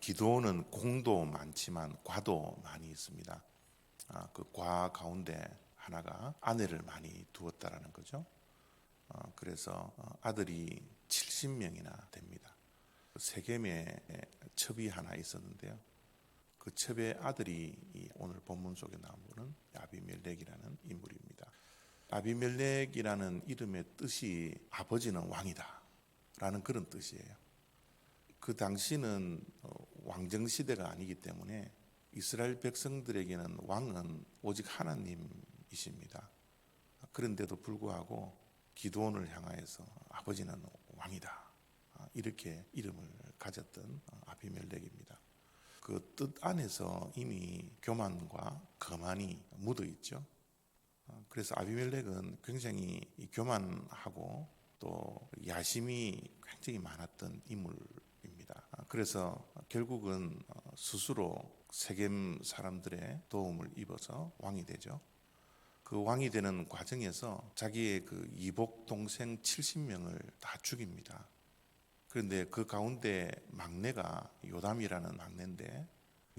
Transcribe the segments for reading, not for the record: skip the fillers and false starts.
기도는 공도 많지만 과도 많이 있습니다. 그 과 가운데 하나가 아내를 많이 두었다라는 거죠. 그래서 아들이 70명이나 됩니다. 세겜에 첩이 하나 있었는데요. 그 첩의 아들이 오늘 본문 속에 나오는 아비멜렉이라는 인물입니다. 아비멜렉이라는 이름의 뜻이 아버지는 왕이다 라는 그런 뜻이에요. 그 당시는 왕정 시대가 아니기 때문에 이스라엘 백성들에게는 왕은 오직 하나님이십니다. 그런데도 불구하고 기드온을 향하여서 아버지는 왕이다 이렇게 이름을 가졌던 아비멜렉입니다. 그 뜻 안에서 이미 교만과 거만이 묻어 있죠. 그래서 아비멜렉은 굉장히 교만하고 또 야심이 굉장히 많았던 인물입니다. 그래서 결국은 스스로 세겜 사람들의 도움을 입어서 왕이 되죠. 그 왕이 되는 과정에서 자기의 그 이복 동생 70명을 다 죽입니다. 그런데 그 가운데 막내가 요담이라는 막내인데,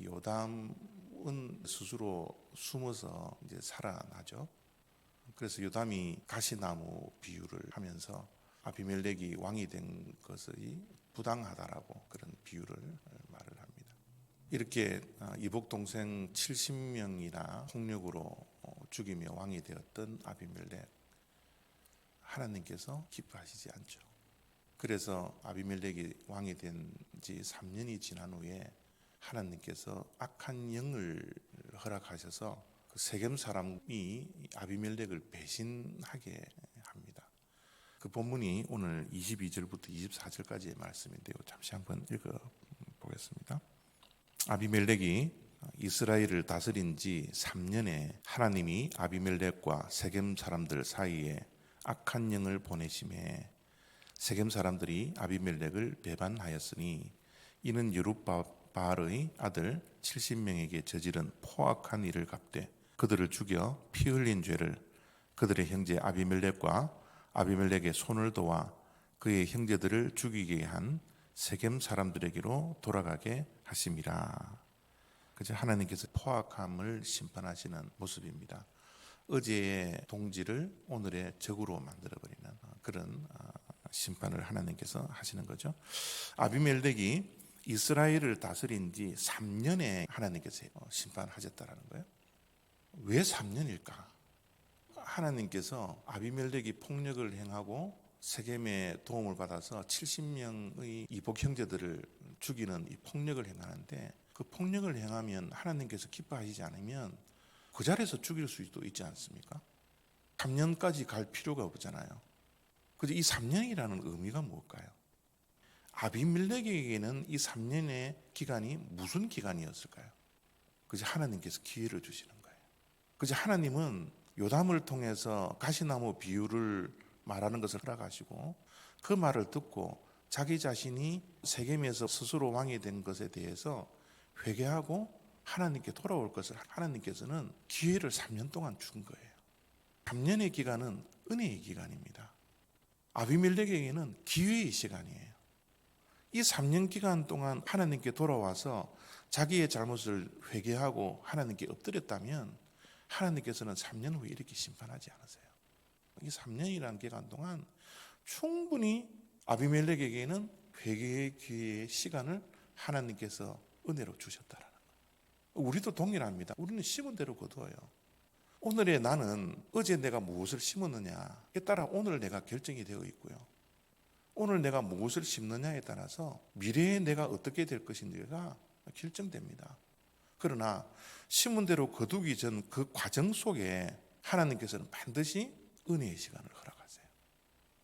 요담은 스스로 숨어서 이제 살아나죠. 그래서 요담이 가시나무 비유를 하면서 아비멜렉이 왕이 된 것이 부당하다라고 그런 비유를 말을 합니다. 이렇게 이복 동생 70명이나 폭력으로 죽이며 왕이 되었던 아비멜렉, 하나님께서 기뻐하시지 않죠. 그래서 아비멜렉이 왕이 된 지 3년이 지난 후에 하나님께서 악한 영을 허락하셔서 그 세겜 사람이 아비멜렉을 배신하게 합니다. 그 본문이 오늘 22절부터 24절까지의 말씀인데요. 잠시 한번 읽어보겠습니다. 아비멜렉이 이스라엘을 다스린 지 3년에 하나님이 아비멜렉과 세겜 사람들 사이에 악한 영을 보내심에 세겜 사람들이 아비멜렉을 배반하였으니 이는 여룹바알의 아들 70명에게 저지른 포악한 일을 갚되 그들을 죽여 피 흘린 죄를 그들의 형제 아비멜렉과 아비멜렉의 손을 도와 그의 형제들을 죽이게 한 세겜 사람들에게로 돌아가게 하심이라. 그저 하나님께서 포악함을 심판하시는 모습입니다. 어제의 동지를 오늘의 적으로 만들어버리는 그런 심판을 하나님께서 하시는 거죠. 아비멜렉이 이스라엘을 다스린 지 3년에 하나님께서 심판하셨다라는 거예요. 왜 3년일까? 하나님께서 아비멜렉이 폭력을 행하고 세겜의 도움을 받아서 70명의 이복 형제들을 죽이는 이 폭력을 행하는데, 그 폭력을 행하면 하나님께서 기뻐하시지 않으면 그 자리에서 죽일 수도 있지 않습니까? 3년까지 갈 필요가 없잖아요. 그래서 이 3년이라는 의미가 뭘까요? 아비멜렉에게는 이 3년의 기간이 무슨 기간이었을까요? 그래서 하나님께서 기회를 주시는 거예요. 그래서 하나님은 요담을 통해서 가시나무 비유를 말하는 것을 허락하시고, 그 말을 듣고 자기 자신이 세겜에서 스스로 왕이 된 것에 대해서 회개하고 하나님께 돌아올 것을 하나님께서는 기회를 3년 동안 준 거예요. 3년의 기간은 은혜의 기간입니다. 아비멜렉에게는 기회의 시간이에요. 이 3년 기간 동안 하나님께 돌아와서 자기의 잘못을 회개하고 하나님께 엎드렸다면 하나님께서는 3년 후에 이렇게 심판하지 않으세요. 이 3년이라는 기간 동안 충분히 아비멜렉에게는 회개의 기회의 시간을 하나님께서 은혜로 주셨다라는 거예요. 우리도 동일합니다. 우리는 심은 대로 거두어요. 오늘의 나는 어제 내가 무엇을 심었느냐에 따라 오늘 내가 결정이 되어 있고요. 오늘 내가 무엇을 심느냐에 따라서 미래에 내가 어떻게 될 것인지가 결정됩니다. 그러나 심은 대로 거두기 전 그 과정 속에 하나님께서는 반드시 은혜의 시간을 허락하세요.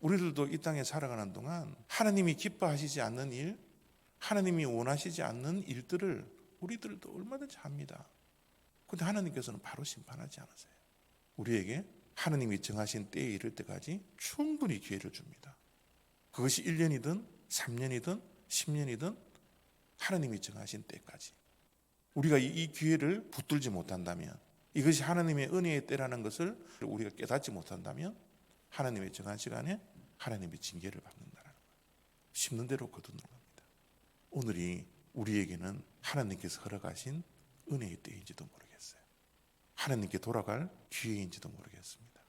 우리들도 이 땅에 살아가는 동안 하나님이 기뻐하시지 않는 일, 하나님이 원하시지 않는 일들을 우리들도 얼마든지 합니다. 그런데 하나님께서는 바로 심판하지 않으세요. 우리에게 하나님이 정하신 때에 이를 때까지 충분히 기회를 줍니다. 그것이 1년이든 3년이든 10년이든 하나님이 정하신 때까지. 우리가 이 기회를 붙들지 못한다면, 이것이 하나님의 은혜의 때라는 것을 우리가 깨닫지 못한다면 하나님의 정한 시간에 하나님의 징계를 받는다는 거예요. 심는 대로 거두는 겁니다. 오늘이 우리에게는 하나님께서 허락하신 은혜의 때인지도 모르겠어요. 하나님께 돌아갈 기회인지도 모르겠습니다.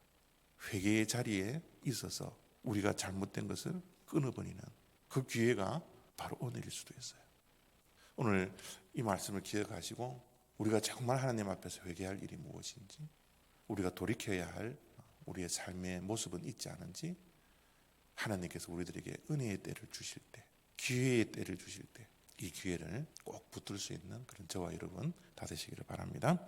회개의 자리에 있어서 우리가 잘못된 것을 끊어버리는 그 기회가 바로 오늘일 수도 있어요. 오늘 이 말씀을 기억하시고 우리가 정말 하나님 앞에서 회개할 일이 무엇인지, 우리가 돌이켜야 할 우리의 삶의 모습은 있지 않은지, 하나님께서 우리들에게 은혜의 때를 주실 때, 기회의 때를 주실 때 이 기회를 꼭 붙들 수 있는 그런 저와 여러분 다 되시기를 바랍니다.